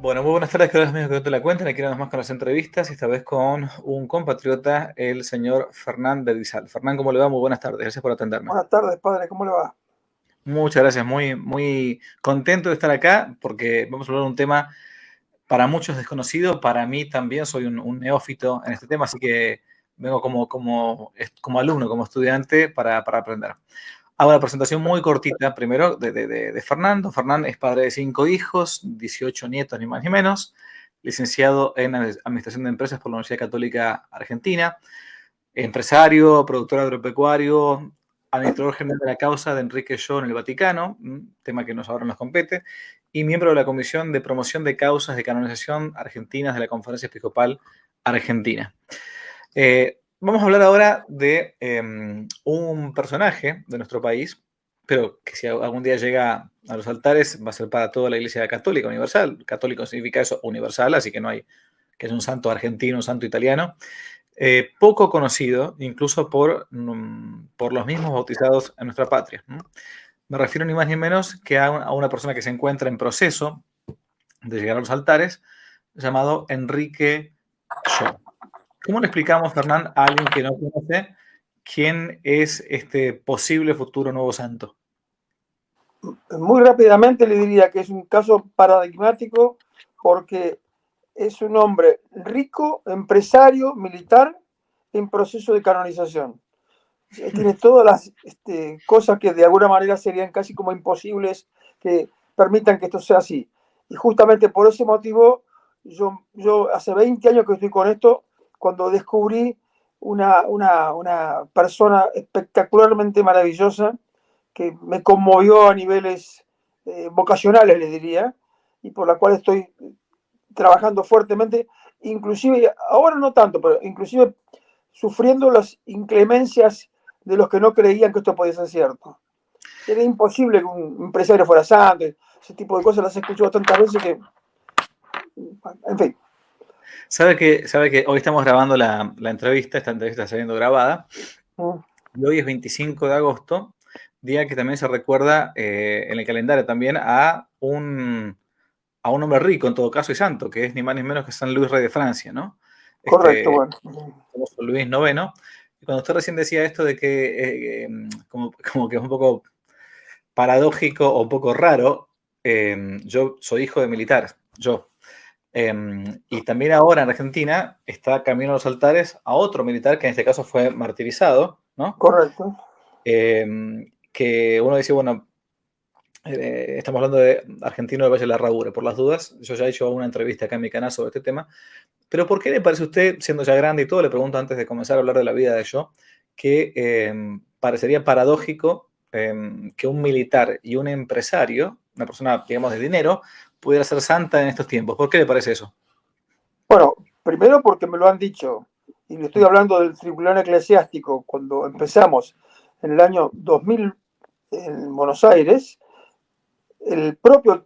Bueno, muy buenas tardes, queridos amigos que no te la cuentan. Aquí nada más con las entrevistas, esta vez con un compatriota, el señor Fernán Bedizal. Fernán, ¿cómo le va? Muy buenas tardes, gracias por atenderme. Buenas tardes, padre, ¿cómo le va? Muchas gracias, muy contento de estar acá porque vamos a hablar de un tema para muchos desconocido, para mí también soy un neófito en este tema, así que vengo como alumno, como estudiante para aprender. Hago una presentación muy cortita, primero, de Fernando. Fernán es padre de 5 hijos, 18 nietos, ni más ni menos, licenciado en Administración de Empresas por la Universidad Católica Argentina, empresario, productor agropecuario, administrador general de la causa de Enrique Yo en el Vaticano, tema que ahora nos compete, y miembro de la Comisión de Promoción de Causas de Canonización Argentinas de la Conferencia Episcopal Argentina. Vamos a hablar ahora de un personaje de nuestro país, pero que si algún día llega a los altares va a ser para toda la Iglesia Católica Universal. Católico significa eso, universal, así que no hay que es un santo argentino, un santo italiano. Poco conocido, incluso por los mismos bautizados en nuestra patria. Me refiero ni más ni menos que a una persona que se encuentra en proceso de llegar a los altares, llamado Enrique Yo. ¿Cómo le explicamos, Fernán, a alguien que no conoce quién es este posible futuro nuevo santo? Muy rápidamente le diría que es un caso paradigmático porque es un hombre rico, empresario, militar, en proceso de canonización. Tiene todas las cosas que de alguna manera serían casi como imposibles que permitan que esto sea así. Y justamente por ese motivo, yo hace 20 años que estoy con esto, cuando descubrí una persona espectacularmente maravillosa que me conmovió a niveles vocacionales, les diría, y por la cual estoy trabajando fuertemente, inclusive, ahora no tanto, pero inclusive sufriendo las inclemencias de los que no creían que esto podía ser cierto. Era imposible que un empresario fuera santo, ese tipo de cosas las he escuchado tantas veces que, en fin. Sabe que hoy estamos grabando la entrevista, esta entrevista está siendo grabada, Mm. y hoy es 25 de agosto, día que también se recuerda en el calendario también a un hombre rico, en todo caso, y santo, que es ni más ni menos que San Luis, rey de Francia, ¿no? Correcto, Este, bueno. San Luis noveno. Y cuando usted recién decía esto de que como que es un poco paradójico o un poco raro, yo soy hijo de militar, yo. Y también ahora en Argentina está camino a los altares a otro militar que en este caso fue martirizado, ¿no? Correcto. Que uno dice, bueno, estamos hablando de Argentino de Valle de la Herradura, por las dudas, yo ya he hecho una entrevista acá en mi canal sobre este tema, pero ¿por qué le parece a usted, siendo ya grande y todo, le pregunto antes de comenzar a hablar de la vida de yo, que parecería paradójico que un militar y un empresario, una persona, digamos, de dinero, pudiera ser santa en estos tiempos? ¿Por qué le parece eso? Bueno, primero porque me lo han dicho, y le estoy hablando del tribunal eclesiástico, cuando empezamos en el año 2000 en Buenos Aires, el propio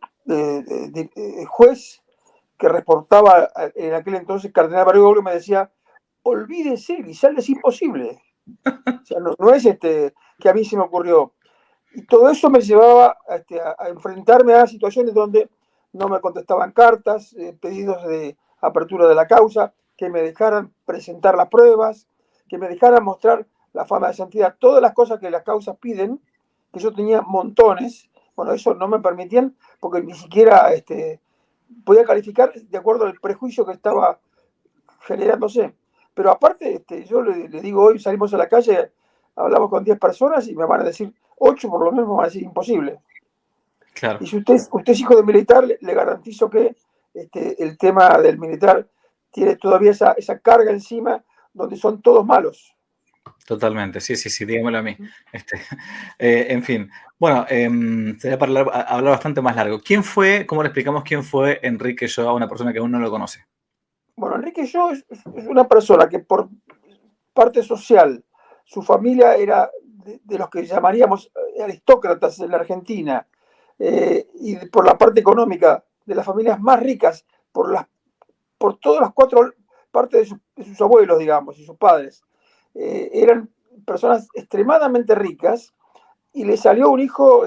juez que reportaba en aquel entonces Cardenal Bergoglio me decía, olvídese, Grisaldi es imposible. O sea, no es que a mí se me ocurrió. Y todo eso me llevaba a enfrentarme a situaciones donde no me contestaban cartas, pedidos de apertura de la causa, que me dejaran presentar las pruebas, que me dejaran mostrar la fama de santidad, todas las cosas que las causas piden, que yo tenía montones. Bueno, eso no me permitían porque ni siquiera podía calificar de acuerdo al prejuicio que estaba generándose. Pero aparte, yo le digo hoy, salimos a la calle, hablamos con 10 personas y me van a decir 8 por lo menos, me van a decir imposible. Claro, Y si usted es hijo de militar, le garantizo que el tema del militar tiene todavía esa carga encima donde son todos malos. totalmente. Sí, sí, sí, dígamelo a mí. Este, en fin. Bueno, sería para hablar bastante más largo. ¿Quién fue, cómo le explicamos quién fue Enrique Yo a una persona que aún no lo conoce? Bueno, Enrique Yo es una persona que por parte social, su familia era de los que llamaríamos aristócratas en la Argentina, y por la parte económica, de las familias más ricas, por todas las cuatro partes de sus abuelos, digamos, y sus padres. Eran personas extremadamente ricas y le salió un hijo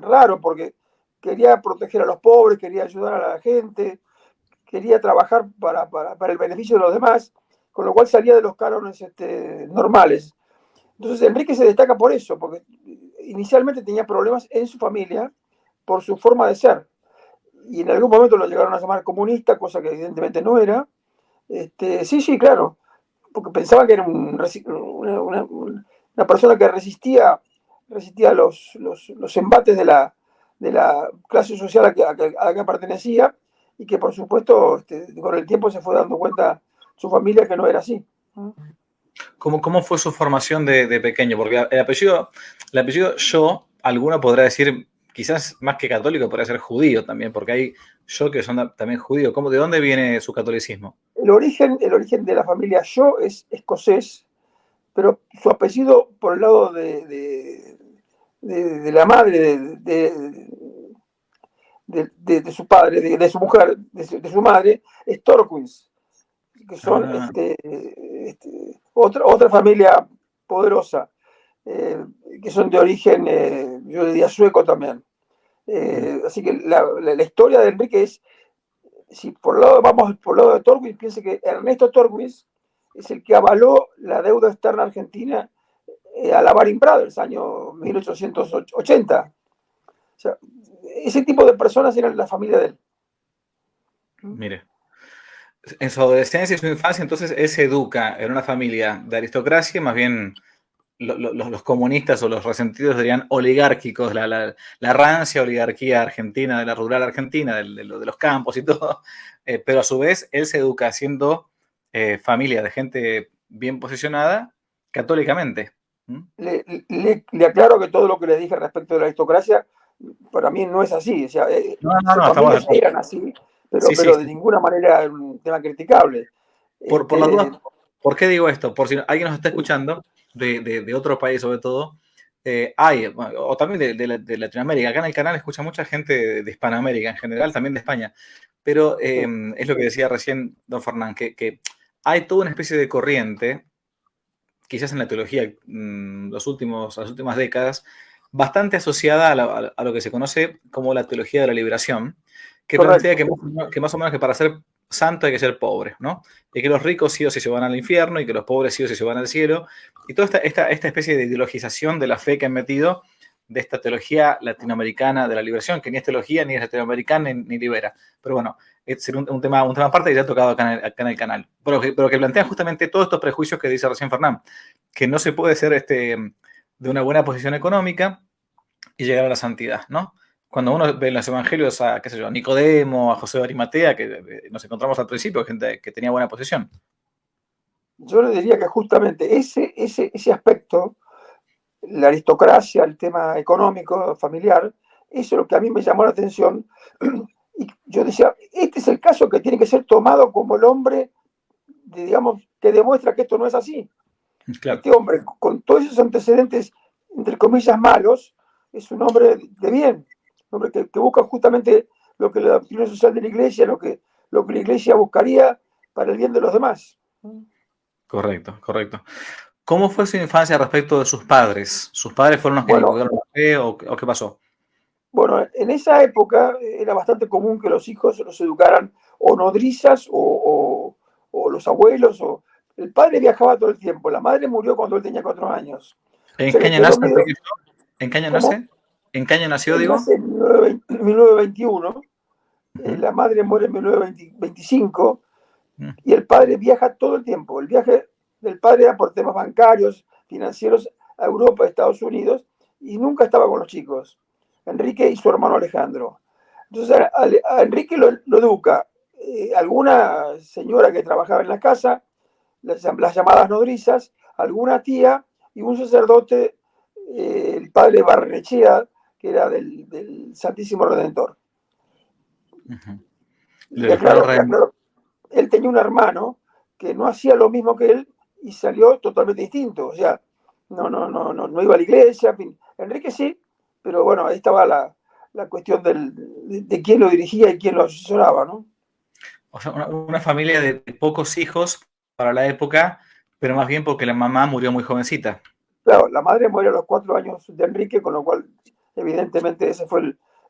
raro porque quería proteger a los pobres, quería ayudar a la gente, quería trabajar para el beneficio de los demás, con lo cual salía de los cánones normales. Entonces Enrique se destaca por eso, porque inicialmente tenía problemas en su familia por su forma de ser. Y en algún momento lo llegaron a llamar comunista, cosa que evidentemente no era. Sí, claro, porque pensaban que era una persona que resistía los embates de la clase social a la que pertenecía, y que por supuesto con el tiempo se fue dando cuenta su familia que no era así. ¿Cómo fue su formación de pequeño? Porque el apellido Yo, alguno podrá decir, quizás más que católico, podría ser judío también, porque hay Yo que son también judíos. ¿De dónde viene su catolicismo? El origen de la familia Yo es escocés, pero su apellido por el lado de la madre de su padre, de su mujer, de su madre, es Torquins, que son otra familia poderosa, que son de origen, yo diría, sueco también. Así que la historia de Enrique es, si por el lado vamos por el lado de Torquins, piense que Ernesto Torquins es el que avaló la deuda externa argentina a la Baring Brothers, año 1880. O sea, ese tipo de personas eran la familia de él. Mire, en su adolescencia y su infancia, entonces él se educa en una familia de aristocracia, más bien los comunistas o los resentidos dirían oligárquicos, la rancia oligarquía argentina, de la rural argentina, de los campos y todo, pero a su vez él se educa siendo familia de gente bien posicionada católicamente. Le aclaro que todo lo que le dije respecto de la aristocracia, para mí no es así. O sea, No, sus estamos de familias acuerdo. eran así, Sí, pero de sí. ninguna manera era un tema criticable. Por las dudas, ¿por qué digo esto? Por si alguien nos está escuchando de otro país sobre todo, o también de Latinoamérica. Acá en el canal escucha mucha gente de Hispanoamérica en general, también de España. Pero es lo que decía recién don Fernán, que hay toda una especie de corriente, quizás en la teología, las últimas décadas, bastante asociada a lo que se conoce como la teología de la liberación, que plantea Correcto. que más o menos que para ser santo hay que ser pobre, ¿no? Y que los ricos sí o sí se van al infierno y que los pobres sí o sí se van al cielo. Y toda esta especie de ideologización de la fe que han metido de esta teología latinoamericana de la liberación, que ni es teología, ni es latinoamericana, ni libera. Pero bueno, es un tema aparte que ya he tocado acá en el canal. Pero que plantea justamente todos estos prejuicios que dice recién Fernán, que no se puede ser de una buena posición económica y llegar a la santidad, ¿no? Cuando uno ve en los evangelios a, qué sé yo, a Nicodemo, a José de Arimatea, que nos encontramos al principio, gente que tenía buena posición. Yo le diría que justamente ese aspecto, la aristocracia, el tema económico, familiar, eso es lo que a mí me llamó la atención. Y yo decía, este es el caso que tiene que ser tomado como el hombre, digamos, que demuestra que esto no es así. Claro. Este hombre, con todos esos antecedentes, entre comillas, malos, es un hombre de bien, un hombre que busca justamente lo que la doctrina social de la iglesia, lo que la iglesia buscaría para el bien de los demás. Correcto, correcto. ¿Cómo fue su infancia respecto de sus padres? ¿Sus padres fueron los que le Bueno, inculcaron la fe o qué pasó? bueno, en esa época era bastante común que los hijos los educaran o nodrizas o los abuelos. El padre viajaba todo el tiempo, la madre murió cuando él tenía 4 años. O ¿En sea qué que año quedó nace medio. Enrique? ¿En qué año ¿Cómo? nace? ¿En qué año nació, Él digo? nace en 1921, Uh-huh. la madre muere en 1925 Uh-huh. y el padre viaja todo el tiempo. El viaje del padre era por temas bancarios, financieros, a Europa, a Estados Unidos, y nunca estaba con los chicos, Enrique y su hermano Alejandro. Entonces a Enrique lo educa alguna señora que trabajaba en la casa, las llamadas nodrizas, alguna tía y un sacerdote, el padre Barrenechea, que era del Santísimo Redentor. Uh-huh. Le aclaro, él tenía un hermano que no hacía lo mismo que él y salió totalmente distinto. O sea, no iba a la iglesia. En fin. Enrique sí, pero bueno, ahí estaba la cuestión de quién lo dirigía y quién lo asesoraba, ¿no? O sea, una familia de pocos hijos para la época, pero más bien porque la mamá murió muy jovencita. Claro, la madre murió a los 4 años de Enrique, con lo cual, evidentemente, ese fue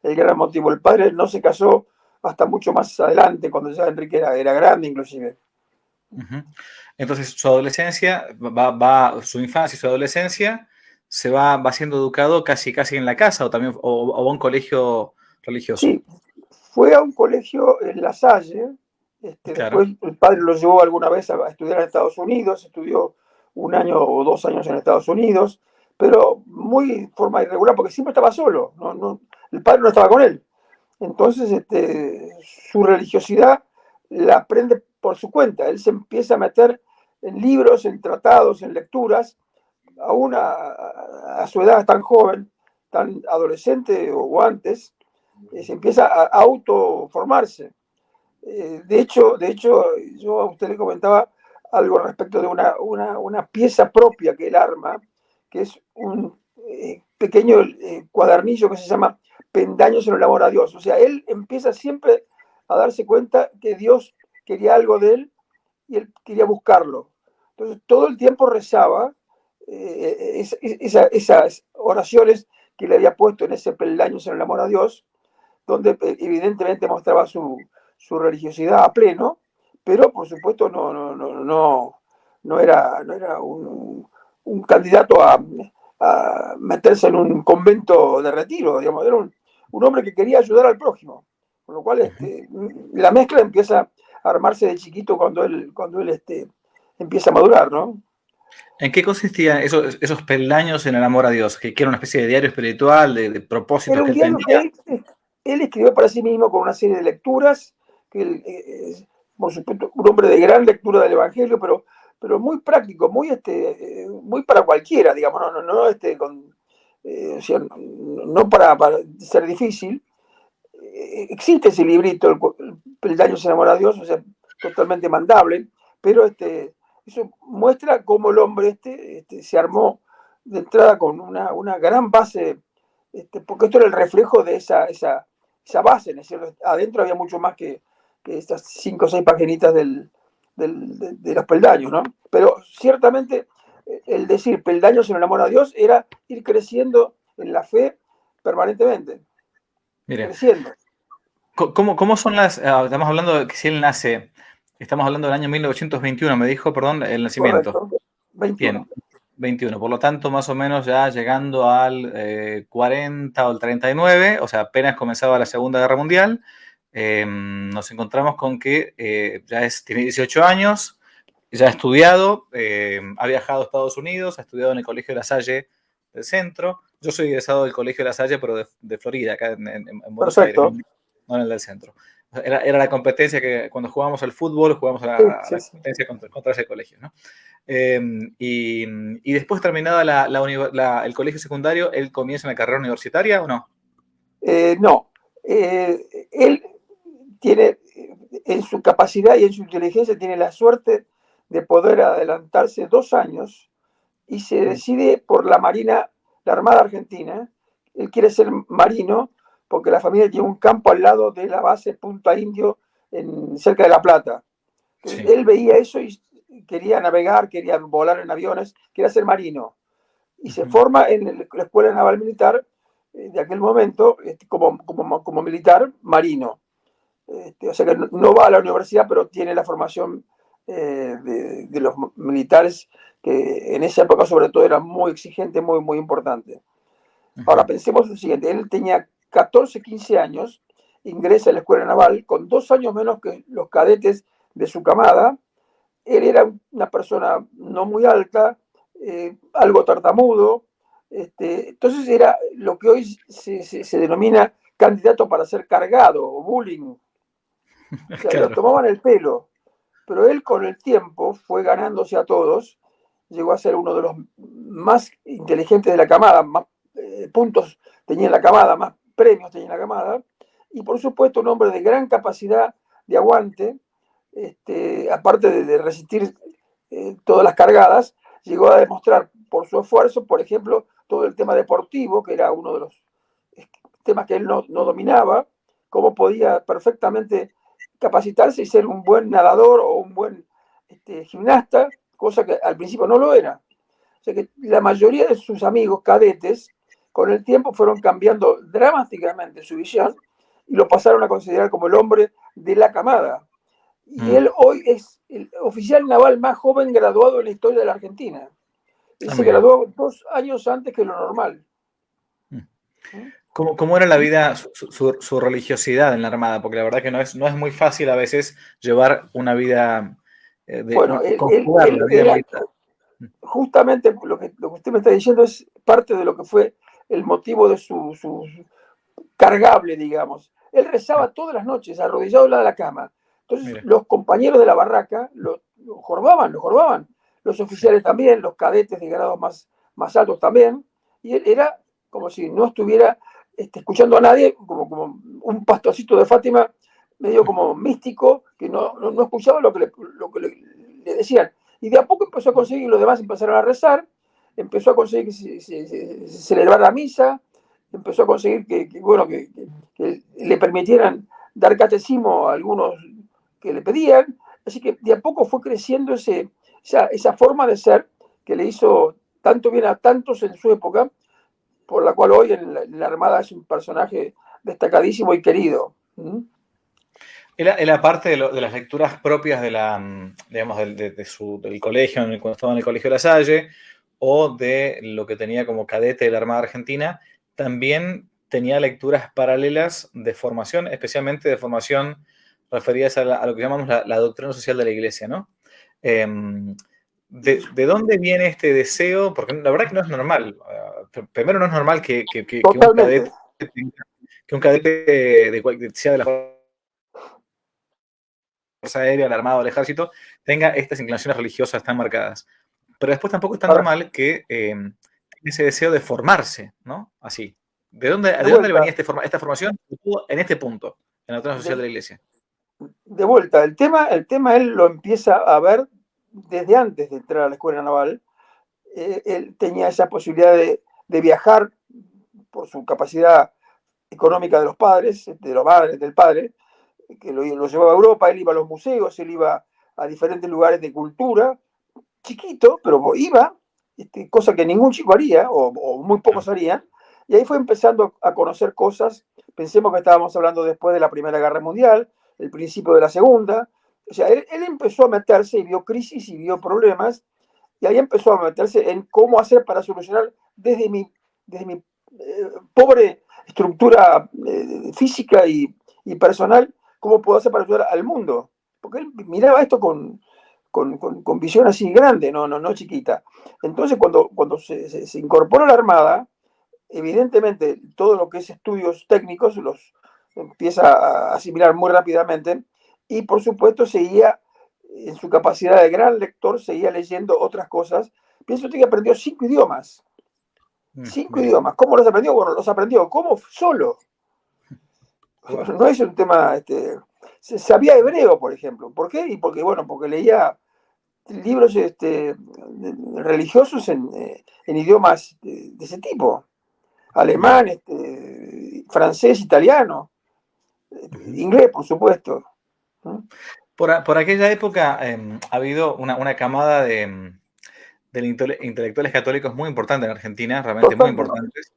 el gran motivo. El padre no se casó hasta mucho más adelante, cuando ya Enrique era grande inclusive. Ujú. Entonces, su adolescencia, su infancia y su adolescencia va siendo educado casi en la casa o también o a un colegio religioso. Sí, fue a un colegio en La Salle, Claro. después el padre lo llevó alguna vez a estudiar en Estados Unidos, estudió 1 año o 2 años en Estados Unidos, pero muy forma irregular porque siempre estaba solo, el padre no estaba con él. Entonces, su religiosidad la aprende por su cuenta. Él se empieza a meter en libros, en tratados, en lecturas, aún a su edad tan joven, tan adolescente o antes, se empieza a autoformarse. De hecho, yo a usted le comentaba algo respecto de una pieza propia que él arma, que es un pequeño cuadernillo que se llama Pendaños en el amor a Dios. O sea, él empieza siempre a darse cuenta que Dios quería algo de él y él quería buscarlo. Entonces, todo el tiempo rezaba esas oraciones que le había puesto en ese Peldaños en el amor a Dios, donde evidentemente mostraba su religiosidad a pleno, pero por supuesto no era un candidato a meterse en un convento de retiro, digamos, era un hombre que quería ayudar al prójimo, con lo cual la mezcla empieza a armarse de chiquito cuando él empieza a madurar, ¿no? ¿En qué consistían esos peldaños en el amor a Dios? Que era una especie de diario espiritual, de propósitos Era que un él diario que tenía. él escribió para sí mismo con una serie de lecturas, que él es, por supuesto, un hombre de gran lectura del Evangelio, pero muy práctico, muy para cualquiera, digamos, o sea, no para ser difícil. Existe ese librito, el Peldaño se enamora a Dios, o sea, totalmente mandable, pero eso muestra cómo el hombre se armó de entrada con una gran base, porque esto era el reflejo de esa base, ¿no es cierto? Adentro había mucho más que estas 5 o 6 paginitas de los peldaños, ¿no? Pero ciertamente el decir peldaños en el amor a Dios era ir creciendo en la fe permanentemente, Mire, creciendo. ¿cómo son estamos hablando de que si él nace, estamos hablando del año 1921, me dijo, perdón, el nacimiento. Correcto, 21. Bien, 21. Por lo tanto, más o menos ya llegando al 40 o el 39, o sea, apenas comenzaba la Segunda Guerra Mundial, nos encontramos con que tiene 18 años, ya ha estudiado, ha viajado a Estados Unidos, ha estudiado en el Colegio de La Salle del centro. Yo soy egresado del Colegio de La Salle, pero de Florida, acá en Buenos Aires, Perfecto. no en el del centro. Era la competencia que cuando jugábamos al fútbol, jugábamos Sí, a sí, la sí. competencia contra ese colegio, ¿no? Y después terminada el colegio secundario, ¿él comienza una carrera universitaria o no? No, él tiene, en su capacidad y en su inteligencia, tiene la suerte de poder adelantarse 2 años y se decide por la Marina, la Armada Argentina. Él quiere ser marino porque la familia tiene un campo al lado de la base Punta Indio, cerca de La Plata. Entonces Sí. él veía eso y quería navegar, quería volar en aviones, quería ser marino. Y se Ujú. forma en la Escuela Naval Militar de aquel momento como militar marino. O sea que no va a la universidad, pero tiene la formación de los militares, que en esa época sobre todo era muy exigente, muy, muy importante. Ahora Ujú. pensemos lo siguiente, él tenía 14, 15 años, ingresa a la Escuela Naval con 2 años menos que los cadetes de su camada. Él era una persona no muy alta, algo tartamudo, entonces era lo que hoy se denomina candidato para ser cargado o bullying. O sea, lo Claro. tomaban el pelo, pero él con el tiempo fue ganándose a todos, llegó a ser uno de los más inteligentes de la camada, más puntos tenía en la camada, más premios tenía en la camada, y por supuesto un hombre de gran capacidad de aguante, aparte de resistir todas las cargadas, llegó a demostrar por su esfuerzo, por ejemplo, todo el tema deportivo, que era uno de los temas que él no dominaba, cómo podía perfectamente capacitarse y ser un buen nadador o un buen gimnasta, cosa que al principio no lo era. O sea que la mayoría de sus amigos cadetes con el tiempo fueron cambiando dramáticamente su visión y lo pasaron a considerar como el hombre de la camada. Y él hoy es el oficial naval más joven graduado en la historia de la Argentina. Él se Mira. graduó 2 años antes que lo normal. ¿Cómo era la vida, su religiosidad en la Armada? Porque la verdad que no es muy fácil a veces llevar una vida, Bueno, conjugar él la vida era militar. justamente lo que usted me está diciendo es parte de lo que fue el motivo de su cargable, digamos. Él rezaba todas las noches, arrodillado al lado de la cama. Entonces, Mira, los compañeros de la barraca lo jorbaban, lo jorbaban. Los sí. oficiales también, los cadetes de grados más altos también. Y él era como si no estuviera escuchando a nadie, como un pastorcito de Fátima, medio como místico, que no escuchaba lo que le decían. Y de a poco empezó a conseguir, los demás empezaron a rezar, empezó a conseguir que se celebrara la misa, empezó a conseguir que le permitieran dar catecismo a algunos que le pedían. Así que de a poco fue creciendo esa forma de ser que le hizo tanto bien a tantos en su época, por la cual hoy en la Armada es un personaje destacadísimo y querido. Era parte de las lecturas propias digamos, del colegio, cuando estaba en el Colegio de La Salle, o de lo que tenía como cadete de la Armada Argentina. También tenía lecturas paralelas de formación, especialmente de formación referidas a lo que llamamos la doctrina social de la Iglesia, ¿no? ¿De dónde viene este deseo? Porque la verdad que no es normal. Primero, no es normal que un Totalmente. cadete, sea de la Fuerza Aérea, la Armada o el Ejército, tenga estas inclinaciones religiosas tan marcadas. Pero después tampoco es tan Para, normal que tenga ese deseo de formarse, ¿no? Así. de ¿De dónde le venía vuelta, esta formación en este punto, en la doctrina social de de, la Iglesia? de vuelta, el tema él lo empieza a ver desde antes de entrar a la escuela naval. Él tenía esa posibilidad de viajar por su capacidad económica de los padres, de los padres, del padre, que lo llevaba a Europa. Él iba a los museos, él iba a diferentes lugares de cultura, chiquito, pero iba, cosa que ningún chico haría, o muy pocos harían, y ahí fue empezando a conocer cosas. Pensemos que estábamos hablando después de la Primera Guerra Mundial, el principio de la Segunda. O sea, él empezó a meterse y vio crisis y vio problemas, y ahí empezó a meterse en cómo hacer para solucionar desde mi pobre estructura física y personal, cómo puedo hacer para ayudar al mundo. Porque él miraba esto con visión así grande, no chiquita. Entonces, cuando se incorpora a la Armada, evidentemente todo lo que es estudios técnicos los empieza a asimilar muy rápidamente, y por supuesto seguía en su capacidad de gran lector, seguía leyendo otras cosas. Pienso usted que aprendió 5 idiomas. Cinco Mire, idiomas. ¿Cómo los aprendió? Bueno, los aprendió. ¿Cómo? Solo. wow. No es un tema. Sabía hebreo, por ejemplo. ¿Por qué? Y porque leía libros religiosos en idiomas de ese tipo. Mire. Alemán, francés, italiano, Ujú. inglés, por supuesto. Por aquella época ha habido una camada de intelectuales católicos muy importante en Argentina, realmente muy Totalmente. importantes.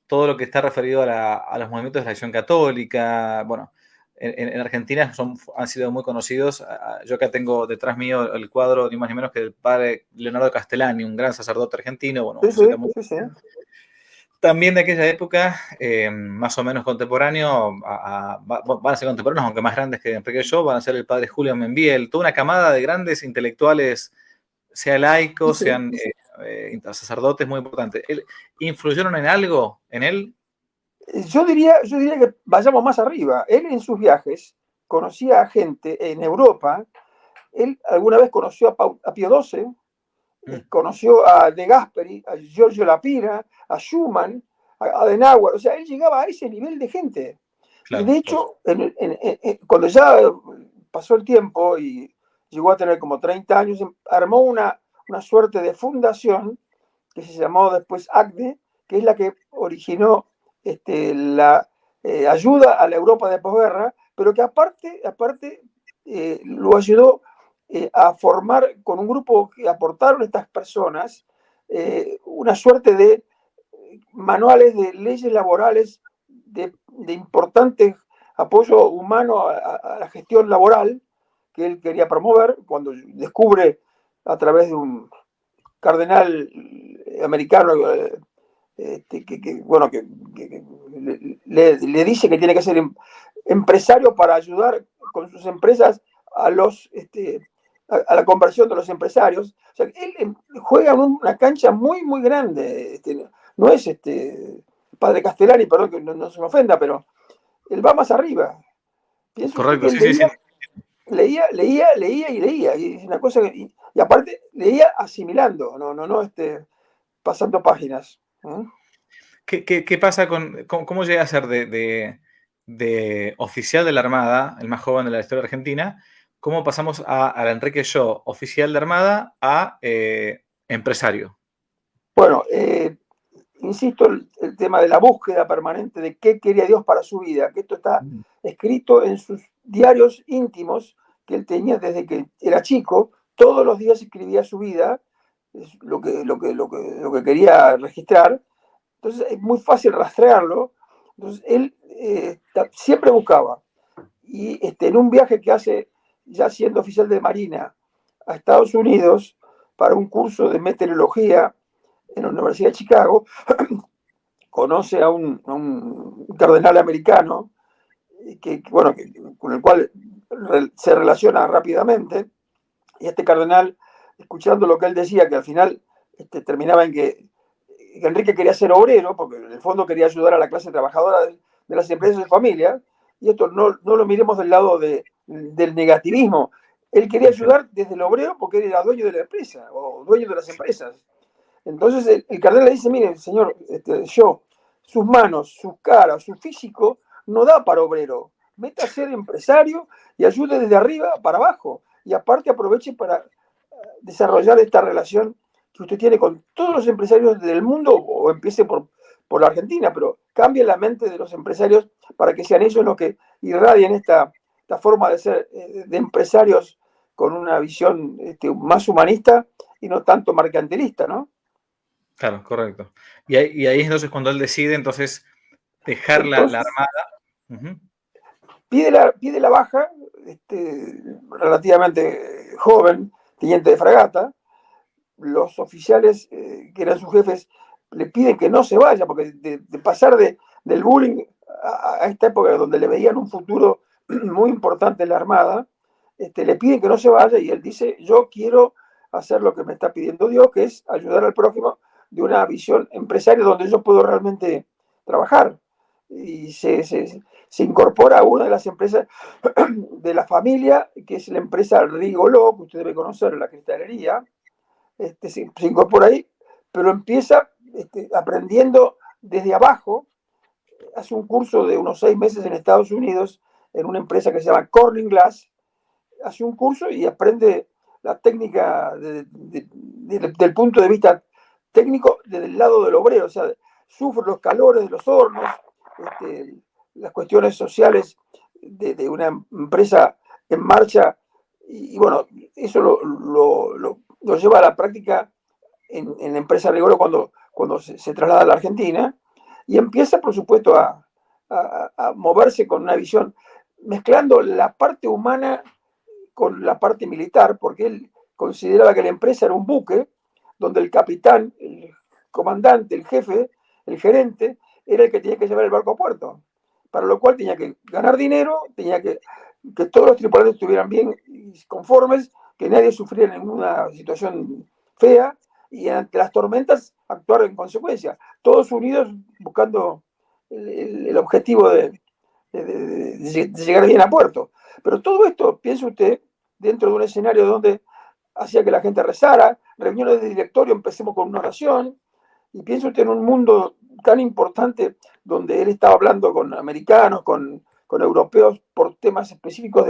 Todo lo que está referido a los movimientos de la acción católica, bueno, en Argentina han sido muy conocidos. Yo acá tengo detrás mío el cuadro ni más ni menos que del padre Leonardo Castellani, un gran sacerdote argentino, bueno, un Sí, sí, jesuita muy sí, sí. también de aquella época, más o menos contemporáneo, van a ser contemporáneos, aunque más grandes que Enrique y yo, van a ser el padre Julio Membiel, toda una camada de grandes intelectuales, sea Sí, laicos, sí. sean sacerdotes, muy importantes. ¿Influyeron en algo en él? Yo diría que vayamos más arriba. Él en sus viajes conocía a gente en Europa. Él alguna vez conoció a Pío XII, Mm, conoció a De Gasperi, a Giorgio Lapira, a Schumann, a Adenauer. O sea, él llegaba a ese nivel de gente. Y claro, de hecho, cuando ya pasó el tiempo y llegó a tener como 30 años, armó una suerte de fundación que se llamó después ACDE, que es la que originó la ayuda a la Europa de posguerra, pero que aparte lo ayudó a formar con un grupo que aportaron estas personas una suerte de manuales de leyes laborales de importantes apoyo humano a la gestión laboral que él quería promover cuando descubre a través de un cardenal americano bueno, le dice que tiene que ser empresario para ayudar con sus empresas a a la conversión de los empresarios. O sea, él juega en una cancha muy, muy grande. No es padre Castellani, perdón que no se me ofenda, pero él va más arriba. Pienso usted que Correcto, él sí, sí, sí. leía y leía. Y es una cosa y aparte leía asimilando, no pasando páginas. ¿Qué pasa cómo llega a ser de oficial de la Armada, el más joven de la historia argentina? ¿Cómo pasamos a Enrique Yo, oficial de Armada, a empresario? Bueno, insisto, el tema de la búsqueda permanente de qué quería Dios para su vida, que esto está escrito en sus diarios íntimos que él tenía desde que era chico. Todos los días escribía su vida, es lo que quería registrar. Entonces es muy fácil rastrearlo. Entonces él siempre buscaba. Y en un viaje que hace, ya siendo oficial de Marina, a Estados Unidos para un curso de meteorología en la Universidad de Chicago, conoce a un cardenal americano bueno, con el cual se relaciona rápidamente. Y este cardenal, escuchando lo que él decía, que al final terminaba en que Enrique quería ser obrero, porque en el fondo quería ayudar a la clase trabajadora de las empresas de familia, y esto no lo miremos del lado del negativismo. Él quería ayudar desde el obrero porque él era dueño de la empresa, o dueño de las empresas. Entonces el cardenal le dice, mire, señor, sus manos, su cara, su físico, no da para obrero. Meta a ser empresario y ayude desde arriba para abajo. Y aparte aproveche para desarrollar esta relación que usted tiene con todos los empresarios del mundo, o empiece por la Argentina, pero cambie la mente de los empresarios para que sean ellos los que irradien esta forma de ser de empresarios con una visión más humanista y no tanto mercantilista, ¿no? Claro, correcto. Y ahí es entonces cuando él decide entonces dejar la Entonces, Armada. Uh-huh. pide la baja, relativamente joven, teniente de fragata. Los oficiales que eran sus jefes le piden que no se vaya, porque de pasar del bullying a esta época donde le veían un futuro muy importante en la Armada, le piden que no se vaya y él dice, yo quiero hacer lo que me está pidiendo Dios, que es ayudar al prójimo de una visión empresaria donde yo puedo realmente trabajar. Y se incorpora a una de las empresas de la familia, que es la empresa Rigoló, que usted debe conocer, la cristalería. Se incorpora ahí, pero empieza aprendiendo desde abajo. Hace un curso de unos 6 meses en Estados Unidos en una empresa que se llama Corning Glass. Hace un curso y aprende la técnica del punto de vista técnico desde el lado del obrero, o sea, sufre los calores de los hornos, las cuestiones sociales de una empresa en marcha, y bueno, eso lo lleva a la práctica en la empresa Rigolo cuando se traslada a la Argentina, y empieza, por supuesto, a moverse con una visión, mezclando la parte humana con la parte militar, porque él consideraba que la empresa era un buque donde el capitán, el comandante, el jefe, el gerente, era el que tenía que llevar el barco a puerto. Para lo cual tenía que ganar dinero, tenía que todos los tripulantes estuvieran bien conformes, que nadie sufriera ninguna situación fea, y ante las tormentas actuar en consecuencia. Todos unidos buscando el objetivo de llegar bien a puerto. Pero todo esto, piense usted, dentro de un escenario donde hacía que la gente rezara, reuniones de directorio, empecemos con una oración, y piense usted en un mundo tan importante donde él estaba hablando con americanos, con europeos por temas específicos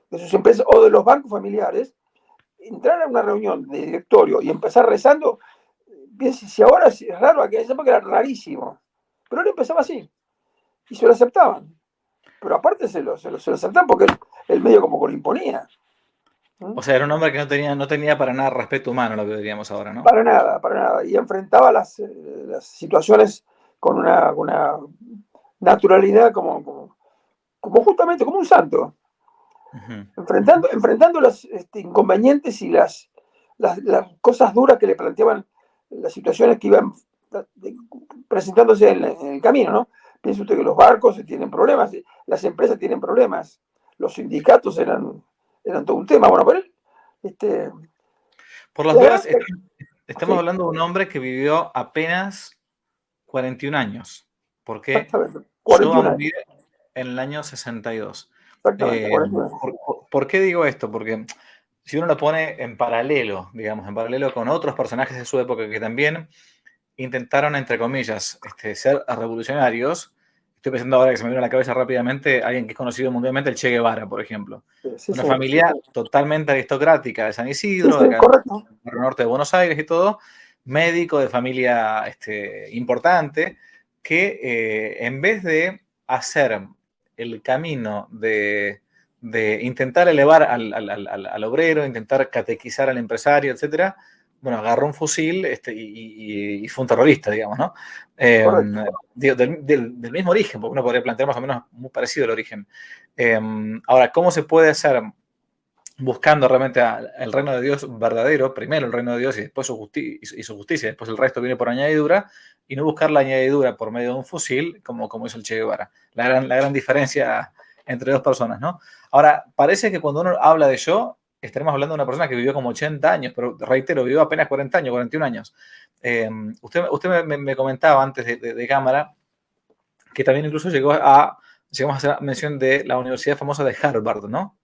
de sus empresas o de los bancos familiares. Entrar a una reunión de directorio y empezar rezando, piense, si ahora es raro, aquella época era rarísimo, pero él empezaba así y se lo aceptaban. Pero aparte se lo aceptaban porque el medio como que lo imponía. O sea, era un hombre que no tenía para nada respeto humano, lo que diríamos ahora, ¿no? Para nada, para nada. Y enfrentaba las situaciones con una naturalidad como como justamente como un santo, enfrentando los inconvenientes y las cosas duras que le planteaban, las situaciones que iban presentándose en el camino, ¿no? Piensa usted que los barcos tienen problemas, las empresas tienen problemas, los sindicatos eran todo un tema. Bueno, pero él, Por las dudas, estamos sí, hablando de un hombre que vivió apenas 41 años, porque exactamente, yo 41 años, morí en el año 62. exactamente, 41 años. ¿Por qué digo esto? Porque si uno lo pone en paralelo, digamos, en paralelo con otros personajes de su época que también intentaron, entre comillas, ser revolucionarios. Estoy pensando ahora que se me viene a la cabeza rápidamente alguien que es conocido mundialmente, el Che Guevara, por ejemplo. Sí, Una sí, familia totalmente aristocrática de San sí, Isidro, sí, acá en correcto. el barrio norte de Buenos Aires y todo, médico de familia importante, que en vez de hacer el camino de intentar elevar al obrero, intentar catequizar al empresario, etcétera, bueno, agarró un fusil y fue un terrorista, digamos, ¿no? Correcto. Del mismo origen, porque uno podría plantear más o menos muy parecido el origen. Ahora, ¿cómo se puede hacer buscando realmente el reino de Dios verdadero, primero el reino de Dios y después su justicia, después el resto viene por añadidura, y no buscar la añadidura por medio de un fusil, como hizo el Che Guevara? La gran diferencia entre dos personas, ¿no? Ahora, parece que cuando uno habla de yo, estaremos hablando de una persona que vivió como 80 años, pero reitero, vivió apenas 40 años, 41 años. Usted me comentaba antes de cámara que también incluso llegamos a hacer mención de la universidad famosa de Harvard, ¿no?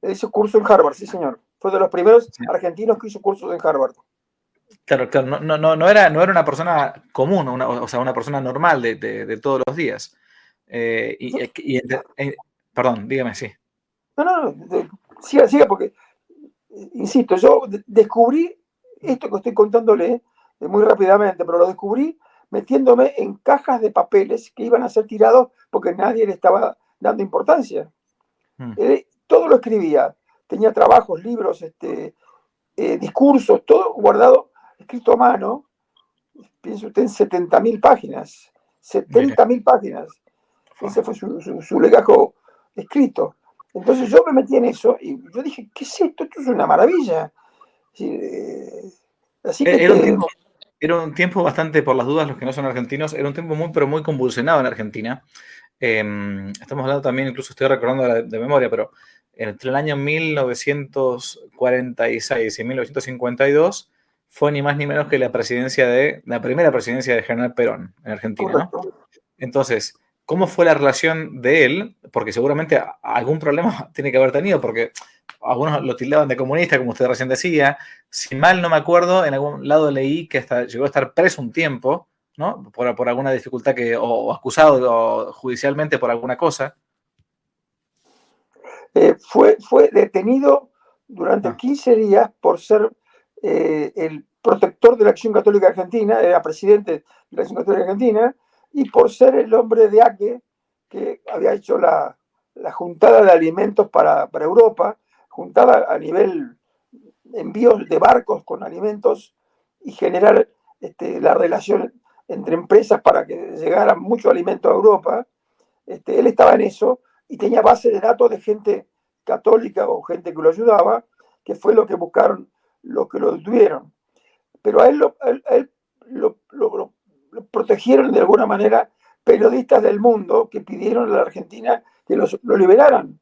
Hizo curso en Harvard, sí, señor. Fue de los primeros Sí. argentinos que hizo cursos en Harvard. Claro, claro, no era una persona común, o sea, una persona normal de todos los días. Perdón, dígame, sí. No, siga, siga, porque, insisto, yo descubrí esto que estoy contándole muy rápidamente, pero lo descubrí metiéndome en cajas de papeles que iban a ser tirados porque nadie le estaba dando importancia. Todo lo escribía, tenía trabajos, libros, discursos, todo guardado, escrito a mano. Piense usted en 70.000 páginas. Mire. 70.000 páginas. Ese fue su legajo escrito. Entonces yo me metí en eso y yo dije, ¿qué es esto? Esto es una maravilla. Así que Era un tiempo, era un tiempo bastante, por las dudas, los que no son argentinos, era un tiempo pero muy convulsionado en Argentina. Estamos hablando también, incluso estoy recordando de memoria, pero entre el año 1946 y 1952 fue ni más ni menos que la primera presidencia de General Perón en Argentina, ¿no? correcto. Entonces, ¿cómo fue la relación de él? Porque seguramente algún problema tiene que haber tenido, porque algunos lo tildaban de comunista, como usted recién decía. Si mal no me acuerdo, en algún lado leí que hasta llegó a estar preso un tiempo, ¿no? Por alguna dificultad o acusado judicialmente por alguna cosa. Fue detenido durante 15 días por ser el protector de la Acción Católica Argentina, era presidente de la Acción Católica Argentina, y por ser el hombre de AQE que había hecho la juntada de alimentos para Europa, juntada a nivel envíos de barcos con alimentos y generar la relación entre empresas para que llegara mucho alimento a Europa. Él estaba en eso y tenía base de datos de gente católica o gente que lo ayudaba, que fue lo que buscaron los que lo detuvieron. Pero a él lo protegieron de alguna manera periodistas del mundo que pidieron a la Argentina que lo liberaran.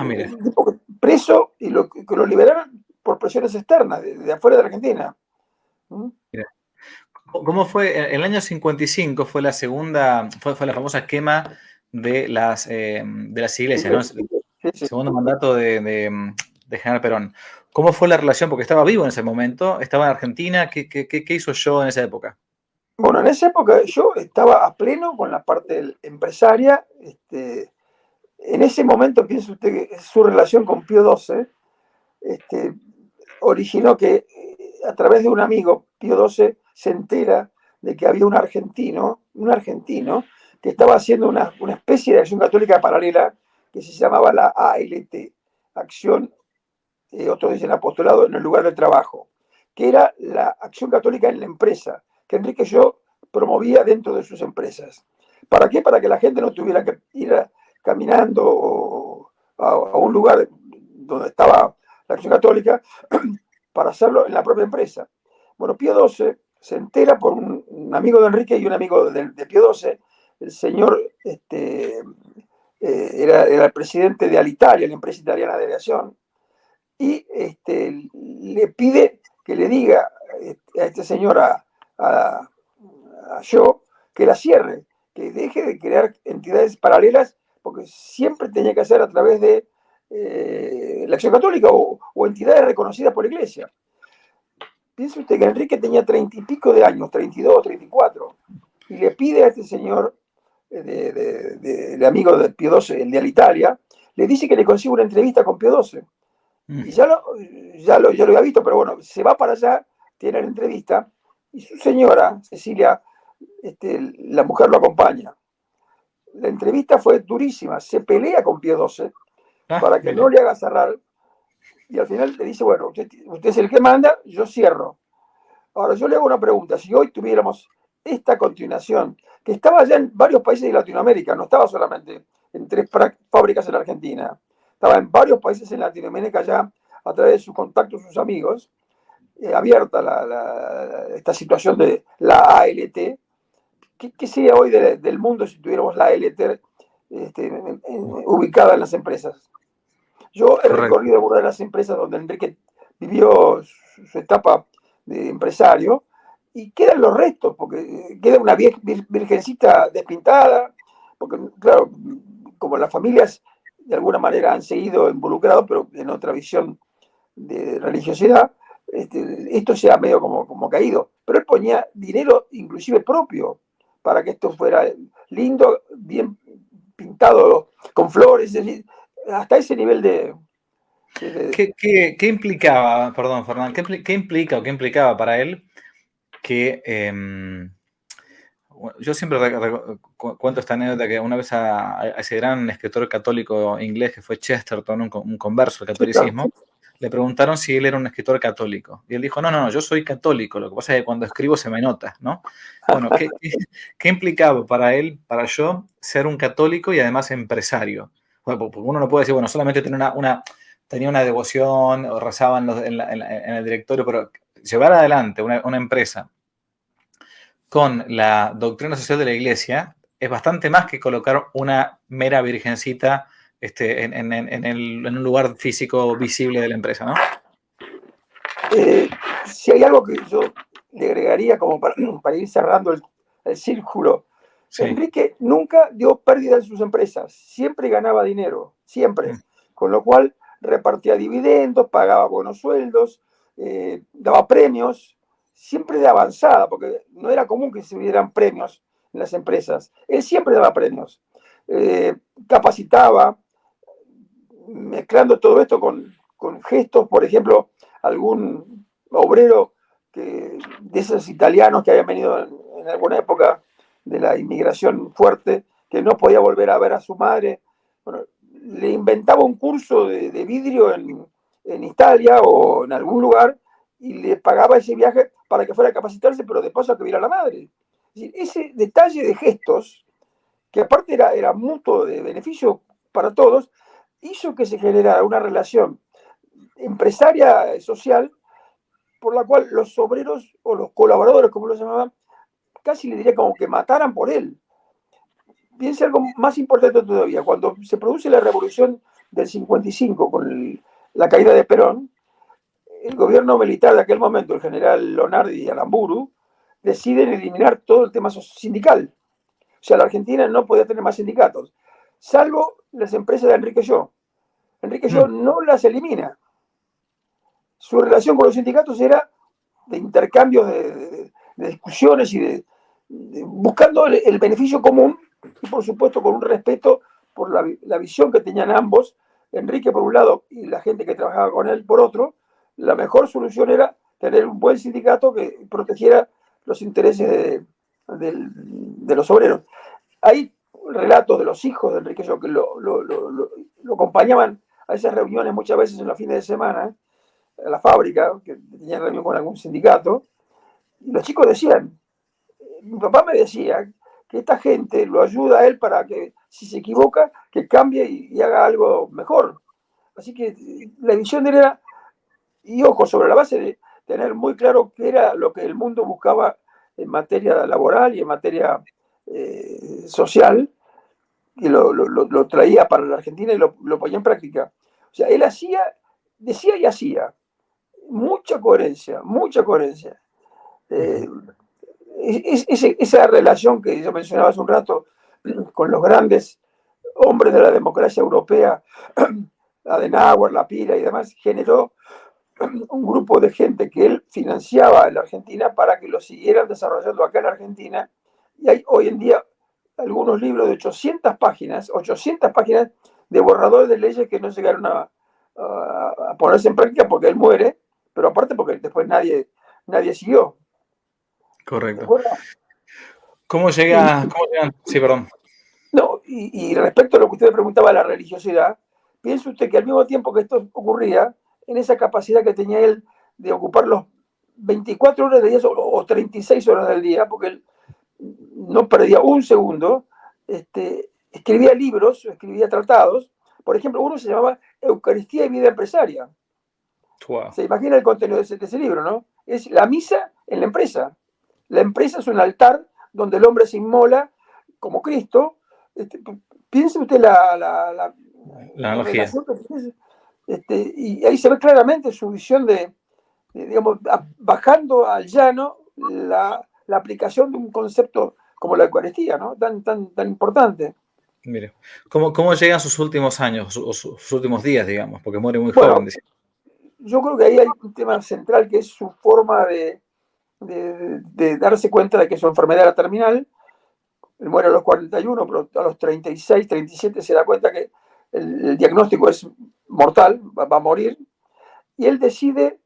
Mire. Preso y que lo liberaran por presiones externas, de afuera de la Argentina. Mire. ¿Cómo fue? En el año 55 fue la famosa quema de las iglesias, ¿no? Sí, El sí. segundo mandato de General Perón. ¿Cómo fue la relación? Porque estaba vivo en ese momento, estaba en Argentina. ¿Qué hizo yo en esa época? Bueno, en esa época yo estaba a pleno con la parte empresaria. En ese momento, piensa usted que su relación con Pío XII originó que a través de un amigo, Pío XII se entera de que había un argentino que estaba haciendo una especie de acción católica paralela que se llamaba la ALT, Acción, otros dicen apostolado en el lugar del trabajo, que era la acción católica en la empresa, que Enrique Yo promovía dentro de sus empresas. ¿Para qué? Para que la gente no tuviera que ir caminando a un lugar donde estaba la Acción Católica para hacerlo en la propia empresa. Bueno, Pío XII se entera por un amigo de Enrique y un amigo de Pío XII, el señor era el presidente de Alitalia, la empresa italiana de aviación, y le pide que le diga a este señor, a Shaw, que la cierre, que deje de crear entidades paralelas, porque siempre tenía que hacer a través de la Acción Católica o entidades reconocidas por la Iglesia. Piense usted que Enrique tenía 30 y pico de años, 32, 34, y le pide a este señor, de amigo de Pío XII, el de Alitalia, le dice que le consiga una entrevista con Pío XII. Y ya lo había visto, pero bueno, se va para allá, tiene la entrevista, y su señora, Cecilia, la mujer lo acompaña. La entrevista fue durísima, se pelea con Pío XII para que no le haga cerrar, y al final le dice, bueno, usted es el que manda, yo cierro. Ahora, yo le hago una pregunta, si hoy tuviéramos esta continuación, que estaba ya en varios países de Latinoamérica, no estaba solamente en 3 fábricas en Argentina, estaba en varios países en Latinoamérica ya, a través de sus contactos, sus amigos, abierta esta situación de la ALT. ¿Qué sería hoy del mundo si tuviéramos la ALT ubicada en las empresas? Yo he recorrido una de las empresas donde Enrique vivió su etapa de empresario y quedan los restos, porque queda una virgencita despintada, porque claro, como las familias de alguna manera han seguido involucrados, pero en otra visión de religiosidad, esto se ha medio como caído. Pero él ponía dinero inclusive propio para que esto fuera lindo, bien pintado, con flores, es decir, hasta ese nivel de... ¿Qué implicaba, perdón, Fernán, qué implica o qué implicaba para él que yo siempre cuento esta anécdota que una vez a ese gran escritor católico inglés que fue Chesterton, un converso del catolicismo, le preguntaron si él era un escritor católico. Y él dijo, no, yo soy católico, lo que pasa es que cuando escribo se me nota, ¿no? Bueno, ¿qué implicaba para él, para yo, ser un católico y además empresario? Bueno, porque uno no puede decir, bueno, solamente tenía una devoción o rezaban en el directorio, pero llevar adelante una empresa con la doctrina social de la Iglesia es bastante más que colocar una mera virgencita en un lugar físico visible de la empresa, ¿no? Si hay algo que yo le agregaría como para ir cerrando el círculo, sí. Enrique nunca dio pérdida en sus empresas, siempre ganaba dinero, siempre, con lo cual repartía dividendos, pagaba buenos sueldos, daba premios, siempre de avanzada, porque no era común que se dieran premios en las empresas. Él siempre daba premios, capacitaba, mezclando todo esto con gestos, por ejemplo, algún obrero de esos italianos que habían venido en alguna época de la inmigración fuerte, que no podía volver a ver a su madre. Bueno, le inventaba un curso de vidrio en Italia o en algún lugar y le pagaba ese viaje para que fuera a capacitarse, pero de paso a que viera a la madre. Es decir, ese detalle de gestos, que aparte era mutuo de beneficio para todos, hizo que se generara una relación empresaria social por la cual los obreros o los colaboradores, como lo llamaban, casi le diría como que mataran por él. Piense algo más importante todavía, cuando se produce la revolución del 55 con la caída de Perón, el gobierno militar de aquel momento, el general Lonardi y Aramburu, deciden eliminar todo el tema sindical. O sea, la Argentina no podía tener más sindicatos, salvo las empresas de Enrique Shaw. Enrique Shaw no las elimina. Su relación con los sindicatos era de intercambio de discusiones y buscando el beneficio común y por supuesto con un respeto por la visión que tenían ambos, Enrique por un lado y la gente que trabajaba con él por otro. La mejor solución era tener un buen sindicato que protegiera los intereses de los obreros. Hay relatos de los hijos de Enrique Shaw que lo acompañaban a esas reuniones muchas veces en los fines de semana, a la fábrica, que tenía reunión con algún sindicato, y los chicos decían, mi papá me decía que esta gente lo ayuda a él para que si se equivoca, que cambie y haga algo mejor. Así que la visión de él era, y ojo, sobre la base de tener muy claro qué era lo que el mundo buscaba en materia laboral y en materia social, y lo traía para la Argentina y lo ponía en práctica. O sea, él decía y hacía. Mucha coherencia, mucha coherencia. Esa relación que yo mencionaba hace un rato con los grandes hombres de la democracia europea, Adenauer, Lapira y demás, generó un grupo de gente que él financiaba en la Argentina para que lo siguieran desarrollando acá en la Argentina. Y hay hoy en día algunos libros de 800 páginas de borradores de leyes que no llegaron a ponerse en práctica porque él muere, pero aparte porque después nadie siguió. Correcto. ¿Cómo llegan? Sí, perdón. No, y respecto a lo que usted me preguntaba de la religiosidad, piense usted que al mismo tiempo que esto ocurría, en esa capacidad que tenía él de ocupar los 24 horas del día o 36 horas del día, porque él no perdía un segundo, escribía libros, escribía tratados. Por ejemplo, uno se llamaba Eucaristía y Vida Empresaria. Wow. Se imagina el contenido de ese libro, ¿no? Es la misa en la empresa. La empresa es un altar donde el hombre se inmola como Cristo. Piense usted la analogía. Y ahí se ve claramente su visión digamos, bajando al llano la aplicación de un concepto como la Eucaristía, ¿no? Tan importante. Mire, ¿cómo llegan sus últimos años, sus últimos días, digamos? Porque muere muy Bueno, joven. Decía. yo creo que ahí hay un tema central que es su forma de darse cuenta de que su enfermedad era terminal. Él muere a los 41, pero a los 36, 37 se da cuenta que el diagnóstico es mortal, va a morir. Y él decide,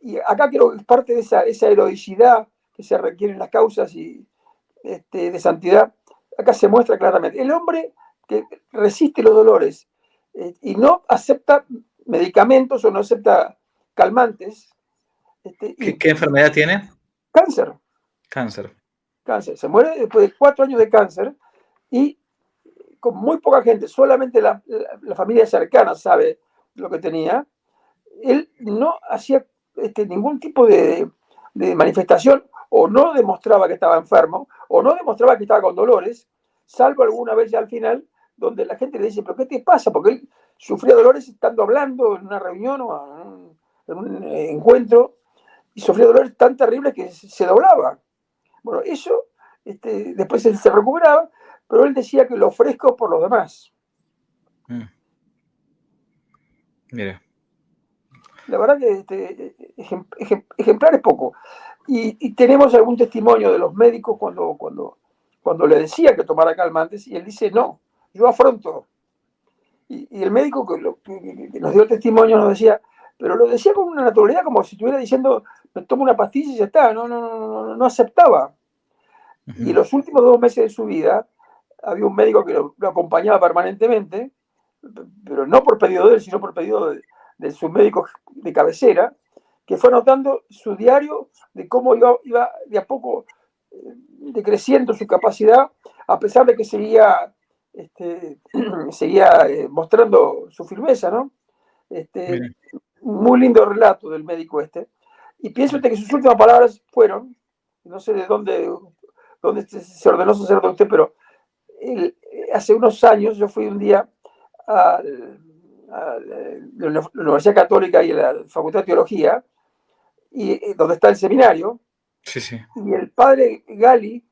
y acá creo que es parte de esa heroicidad que se requiere en las causas de santidad, acá se muestra claramente. El hombre que resiste los dolores y no acepta medicamentos o no acepta calmantes. ¿Qué enfermedad tiene? Cáncer. Cáncer. Cáncer. Se muere después de 4 años de cáncer y con muy poca gente, solamente la familia cercana sabe lo que tenía. Él no hacía ningún tipo de manifestación o no demostraba que estaba enfermo o no demostraba que estaba con dolores, salvo alguna vez ya al final, donde la gente le dice, ¿pero qué te pasa? Porque él sufría dolores estando hablando en una reunión o en un encuentro y sufría dolores tan terribles que se doblaba. Bueno, eso después él se recuperaba, pero él decía que lo ofrezco por los demás. Mira. La verdad que ejemplar es poco. Y tenemos algún testimonio de los médicos cuando le decía que tomara calmantes y él dice, no, yo afronto. Y el médico que nos dio el testimonio nos decía, pero lo decía con una naturalidad como si estuviera diciendo, me tomo una pastilla y ya está, no aceptaba. Y los últimos 2 meses de su vida, había un médico que lo acompañaba permanentemente, pero no por pedido de él, sino por pedido de su médico de cabecera, que fue anotando su diario de cómo iba de a poco decreciendo su capacidad, a pesar de que seguía mostrando su firmeza, ¿no? Muy lindo relato del médico Y pienso usted que sus últimas palabras fueron, no sé de dónde se ordenó sacerdote, pero hace unos años yo fui un día a la Universidad Católica y a la Facultad de Teología, donde está el seminario, sí. Y el padre Gali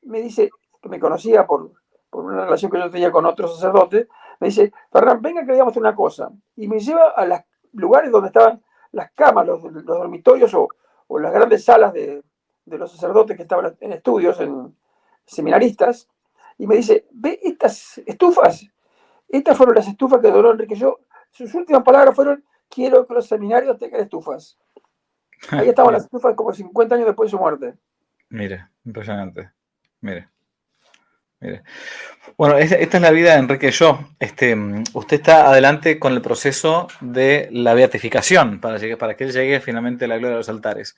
me dice, que me conocía por una relación que yo tenía con otro sacerdote, me dice, Fernán, venga que le digamos una cosa. Y me lleva a los lugares donde estaban las camas, los dormitorios o las grandes salas de los sacerdotes que estaban en estudios, en seminaristas, y me dice, ve estas estufas. Estas fueron las estufas que donó Enrique. Sus últimas palabras fueron, quiero que los seminarios tengan estufas. Ahí estaban las estufas como 50 años después de su muerte. Mire, impresionante. Mire. Bueno, esta es la vida de Enrique Yo. Usted está adelante con el proceso de la beatificación para que él llegue finalmente a la gloria de los altares.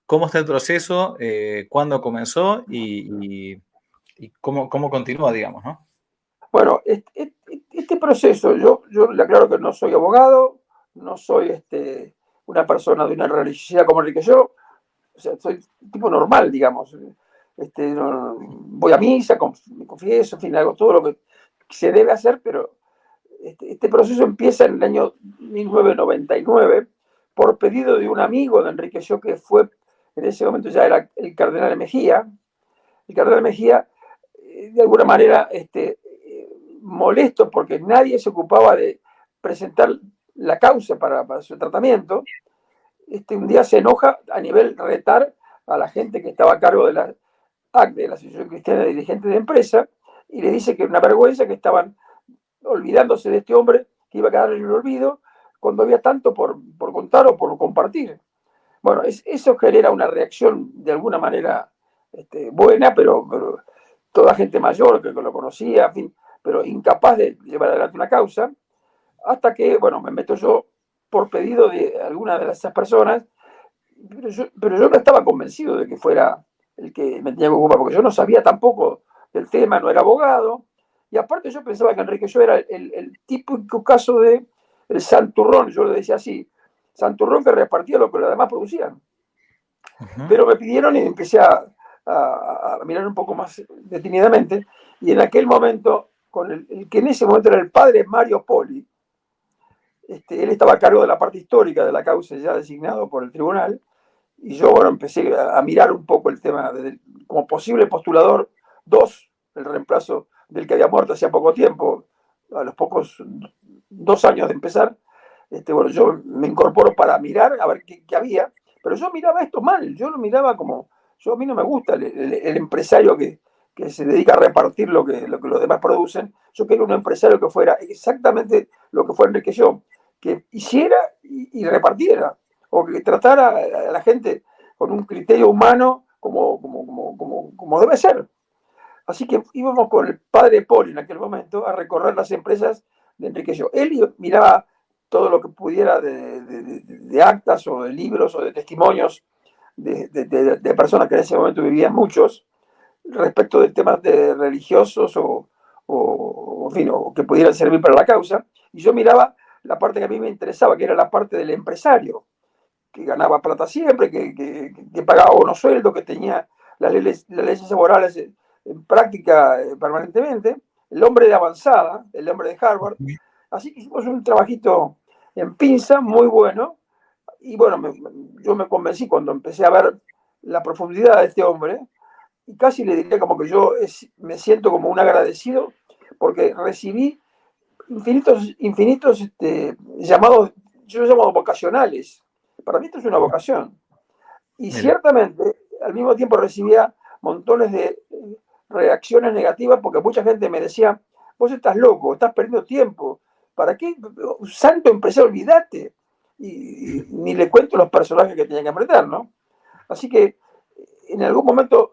¿Cómo está el proceso? ¿Cuándo comenzó? Y y cómo continúa, digamos, ¿no? Bueno, este proceso, yo le aclaro que no soy abogado, no soy una persona de una religiosidad como Enrique yo, o sea, soy tipo normal, digamos. Voy a misa, me confieso, en fin, hago todo lo que se debe hacer, pero este proceso empieza en el año 1999 por pedido de un amigo de Enrique yo que fue, en ese momento ya era el cardenal Mejía. El cardenal Mejía, de alguna manera, molesto porque nadie se ocupaba de presentar la causa para su tratamiento, un día se enoja a nivel retar a la gente que estaba a cargo de la ACDE, de la Asociación Cristiana de Dirigentes de Empresa, y le dice que es una vergüenza que estaban olvidándose de este hombre que iba a quedar en el olvido cuando había tanto por contar o por compartir. Bueno, eso genera una reacción de alguna manera buena, pero toda gente mayor que lo conocía, en fin, pero incapaz de llevar adelante una causa, hasta que, bueno, me meto yo por pedido de alguna de esas personas, pero yo no estaba convencido de que fuera el que me tenía que ocupar, porque yo no sabía tampoco del tema, no era abogado, y aparte yo pensaba que Enrique yo era el típico caso de el santurrón, yo le decía así, santurrón que repartía lo que los demás producían. Pero me pidieron y empecé a mirar un poco más detenidamente, y en aquel momento, con el que en ese momento era el padre Mario Poli, él estaba a cargo de la parte histórica de la causa ya designado por el tribunal, y yo, bueno, empecé a mirar un poco el tema como posible postulador 2, el reemplazo del que había muerto hacía poco tiempo, a los pocos 2 años de empezar. Bueno, yo me incorporo para mirar a ver qué había, pero yo miraba esto mal, yo lo miraba como, a mí no me gusta el empresario que se dedica a repartir lo que los demás producen. Yo quería un empresario que fuera exactamente lo que fue Enrique yo, que hiciera y repartiera, o que tratara a la gente con un criterio humano como debe ser. Así que íbamos con el padre Poli en aquel momento a recorrer las empresas de Enrique yo. Él miraba todo lo que pudiera de actas o de libros o de testimonios de personas que en ese momento vivían muchos respecto de temas religiosos en fin, o que pudieran servir para la causa. Y yo miraba la parte que a mí me interesaba, que era la parte del empresario, que ganaba plata siempre, que pagaba buenos sueldos, que tenía las leyes laborales en práctica permanentemente, el hombre de avanzada, el hombre de Harvard. Así que hicimos un trabajito en pinza muy bueno, y bueno, yo me convencí cuando empecé a ver la profundidad de este hombre, y casi le diría como que yo me siento como un agradecido porque recibí infinitos llamados, yo los llamo vocacionales. Para mí esto es una vocación. Y Mira. ciertamente, al mismo tiempo recibía montones de reacciones negativas porque mucha gente me decía, vos estás loco, estás perdiendo tiempo, ¿para qué? Santo empresario, olvídate. Y ni le cuento los personajes que tenían que aprender, ¿no? Así que en algún momento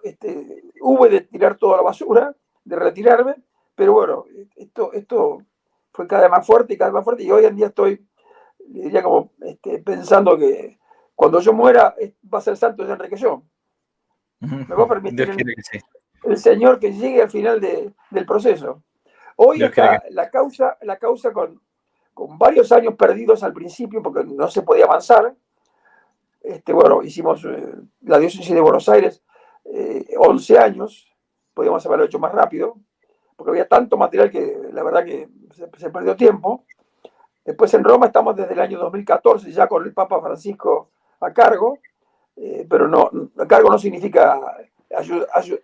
hubo de tirar toda la basura, de retirarme, pero bueno, esto fue cada vez más fuerte y cada vez más fuerte, y hoy en día estoy, diría como, pensando que cuando yo muera va a ser santo Enrique yo. Me va a permitir Dios quiere que sí. el Señor que llegue al final del proceso. Hoy Dios quiere está que la causa con varios años perdidos al principio porque no se podía avanzar. Bueno, hicimos la diócesis de Buenos Aires 11 años, podíamos haberlo hecho más rápido, porque había tanto material que la verdad que se perdió tiempo. Después en Roma estamos desde el año 2014 ya con el Papa Francisco a cargo, pero no, a cargo no significa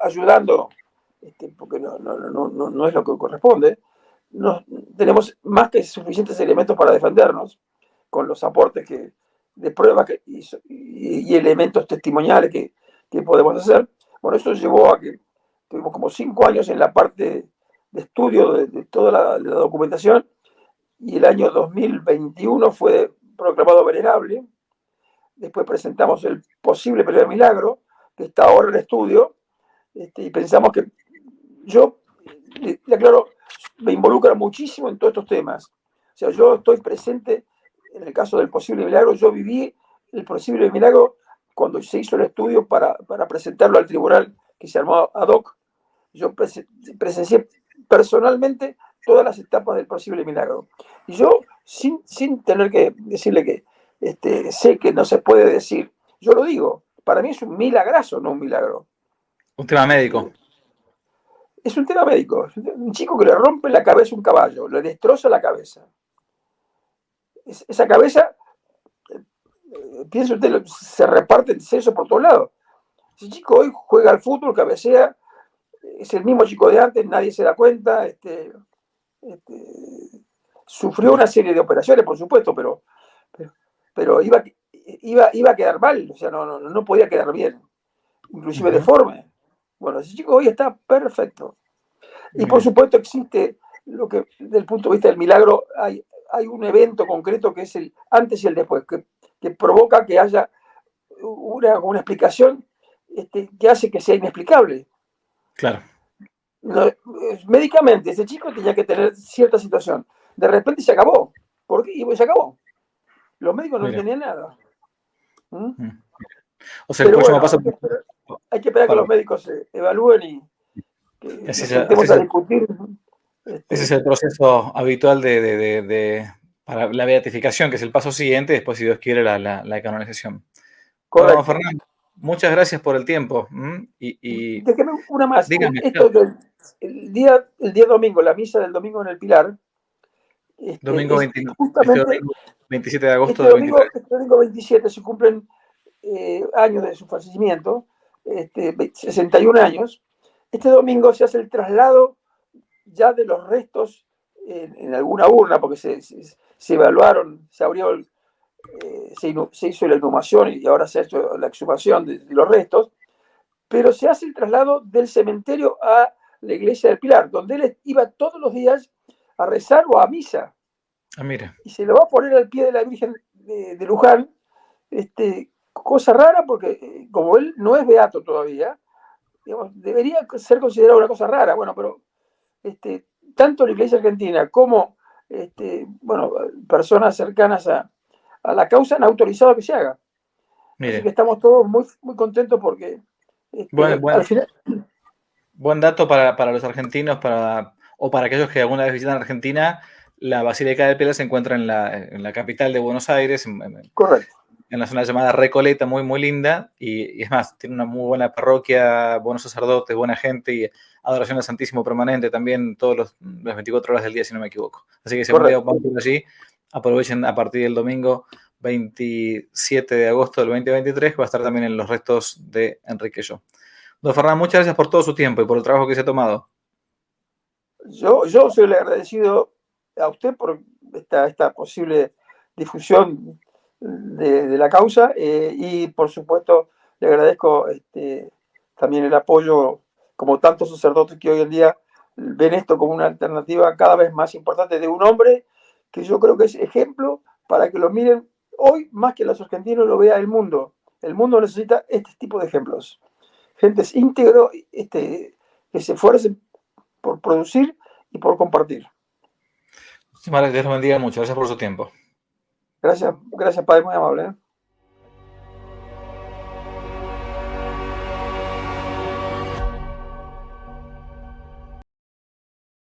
ayudando, porque no es lo que corresponde. Tenemos más que suficientes elementos para defendernos con los aportes de pruebas y elementos testimoniales que podemos hacer. Bueno, eso llevó a que tuvimos como 5 años en la parte de estudio de toda la documentación, y el año 2021 fue proclamado venerable. Después presentamos el posible primer milagro, que está ahora en estudio, y pensamos que yo, le aclaro, me involucra muchísimo en todos estos temas. O sea, yo estoy presente en el caso del posible milagro, yo viví el posible milagro cuando se hizo el estudio para presentarlo al tribunal que se armó ad hoc yo presencié personalmente todas las etapas del posible milagro. Y yo, sin tener que decirle que sé que no se puede decir, yo lo digo, para mí es un milagrazo, no un milagro. Un tema médico. Es un tema médico. Un chico que le rompe la cabeza a un caballo, le destroza la cabeza. Esa cabeza, piensa usted, se reparte el seso por todos lados. Ese chico hoy juega al fútbol, cabecea, es el mismo chico de antes, nadie se da cuenta. Sufrió una serie de operaciones, por supuesto, pero iba a quedar mal, o sea, no podía quedar bien, inclusive deforme. Bueno, ese chico hoy está perfecto. Y por supuesto existe lo que, desde el punto de vista del milagro, hay un evento concreto que es el antes y el después, que provoca que haya una explicación que hace que sea inexplicable. Claro. No, médicamente, ese chico tenía que tener cierta situación. De repente se acabó. ¿Por qué? Y se acabó. Los médicos no entendían nada. O sea, el próximo paso. Hay que esperar que los médicos se evalúen y que nos sentemos a discutir. Ese es el proceso habitual para la beatificación, que es el paso siguiente, después, si Dios quiere, la canonización. Correcto. Bueno, Fernando, muchas gracias por el tiempo. Déjeme una más. Dígame. Esto el día domingo, la misa del domingo en el Pilar. Domingo 29, justamente, domingo 27 de agosto del 23. Este domingo 27 se cumplen años de su fallecimiento, 61 años. Este domingo se hace el traslado ya de los restos en alguna urna, porque se evaluaron, se abrió, se hizo la inhumación y ahora se ha hecho la exhumación de los restos, pero se hace el traslado del cementerio a la iglesia del Pilar, donde él iba todos los días a rezar o a misa. Ah, mira. Y se lo va a poner al pie de la Virgen de Luján, cosa rara porque como él no es beato todavía, digamos, debería ser considerado una cosa rara. Bueno, pero tanto la Iglesia Argentina como personas cercanas a la causa han autorizado que se haga. Mire. Así que estamos todos muy, muy contentos porque al final... Buen dato para los argentinos o para aquellos que alguna vez visitan Argentina. La Basílica del Pilar se encuentra en la capital de Buenos Aires, correcto, en la zona llamada Recoleta, muy, muy linda, y es más, tiene una muy buena parroquia, buenos sacerdotes, buena gente y adoración al Santísimo permanente también todas las 24 horas del día, si no me equivoco. Así que si algún día van por allí, aprovechen a partir del domingo 27 de agosto del 2023, que va a estar también en los restos de Enrique Yo. Don Fernando, muchas gracias por todo su tiempo y por el trabajo que se ha tomado. Yo soy el agradecido a usted por esta posible difusión de la causa y por supuesto le agradezco también el apoyo, como tantos sacerdotes que hoy en día ven esto como una alternativa cada vez más importante de un hombre que yo creo que es ejemplo para que lo miren hoy más que los argentinos, lo vea el mundo. El mundo necesita este tipo de ejemplos. Gentes íntegros que se esfuercen por producir y por compartir. Dios los bendiga mucho. Gracias por su tiempo. Gracias, Padre, muy amable.